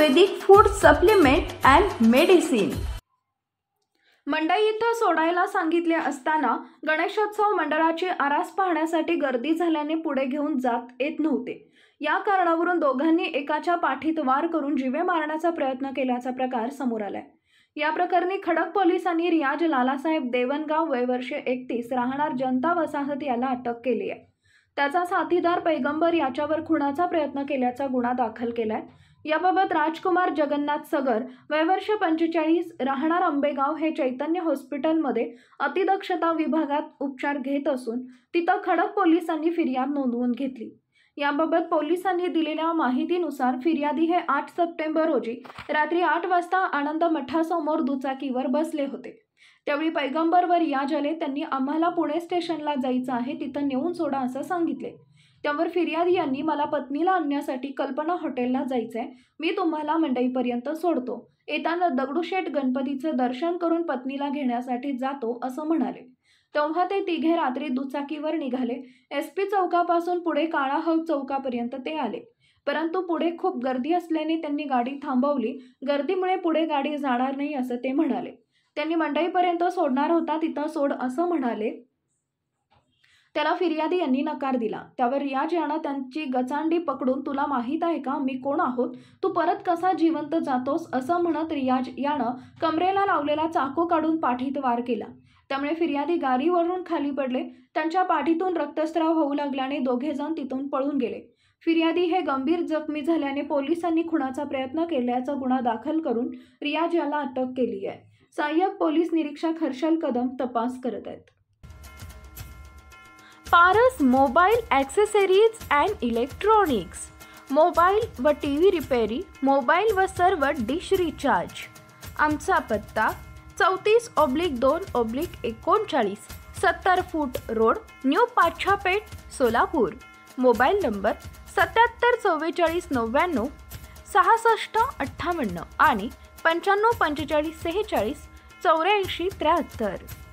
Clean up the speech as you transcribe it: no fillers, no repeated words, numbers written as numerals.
Ayurvedic food supplement and medicine. Mandai इथं सोडायला सांगितले असताना गणेशोत्सव मंडळाची आरास पाहण्यासाठी गर्दी झाल्याने पुढे घेऊन जात येत नव्हते। या कारणावरून दोघांनी एकाच्या पाठीत वार करून जीवे मारण्याचा प्रयत्न केल्याचा प्रकार समोर आलाय। या प्रकरणी खडक पोलिसांनी रियाज लालासाहेब देवनगाव वय वर्ष 31 राहणार जनता वसाहत याला अटक केली आहे। त्याचा साथीदार पैगंबर याच्यावर खुनाचा प्रयत्न केल्याचा गुन्हा दाखल केलाय। याबाबत राजकुमार जगन्नाथ सगर वय वर्ष 45 राहणार अंबेगाव हे चैतन्य हॉस्पिटलमध्ये अतिदक्षता विभागात उपचार घेत असून तिथं खडक पोलिसांनी फिर्याद नोंदवून घेतली। याबाबत पोलिसांनी दिलेल्या माहितीनुसार फिर्यादी हे 8 सप्टेंबर रोजी रात्री 8 वाजता आनंद मठासमोर दुचाकीवर बसले होते। त्यावेळी पैगंबर व रियाज आले। त्यांनी आम्हाला पुणे स्टेशनला जायचं आहे, तिथं नेऊन सोडा असं सांगितले। त्यावर फिर्यादी यांनी मला पत्नीला आणण्यासाठी कल्पना हॉटेलला जायचंय, मी तुम्हाला मंडईपर्यंत सोडतो, येताना दगडूशेठ गणपतीचं दर्शन करून पत्नीला घेण्यासाठी जातो असं म्हणाले। तेव्हा ते तिघे रात्री दुचाकीवर निघाले। SP चौकापासून पुढे काळा हाऊस चौकापर्यंत ते आले, परंतु पुढे खूप गर्दी असल्याने त्यांनी गाडी थांबवली। गर्दीमुळे पुढे गाडी जाणार नाही असं ते म्हणाले। त्यांनी मंडईपर्यंत सोडणार होता, तिथं सोड असं म्हणाले। त्याला फिर्यादी यांनी नकार दिला। त्यावर रियाज यानं त्यांची गचांडी पकडून तुला माहीत आहे का मी कोण आहोत, तू परत कसा जिवंत जातोस असं म्हणत रियाज यानं कमरेला लावलेला चाकू काढून पाठीत वार केला। त्यामुळे फिर्यादी गाडीवरून खाली पडले। त्यांच्या पाठीतून रक्तस्राव होऊ लागल्याने दोघे जण तिथून पळून गेले। फिर्यादी हे गंभीर जखमी झाल्याने पोलिसांनी खुनाचा प्रयत्न केल्याचा गुन्हा दाखल करून रियाज याला अटक केली आहे। सहाय्यक पोलीस निरीक्षक हर्षल कदम तपास करत आहेत। Paras mobile accessories and electronics, mobile व TV रिपेरी, मोबाईल व सर्व डिश रिचार्ज। आमचा पत्ता 34/2/39 70 फूट road, new Pachhapeth, Solapur. Mobile number 774499 6658 आणि 954546 8473।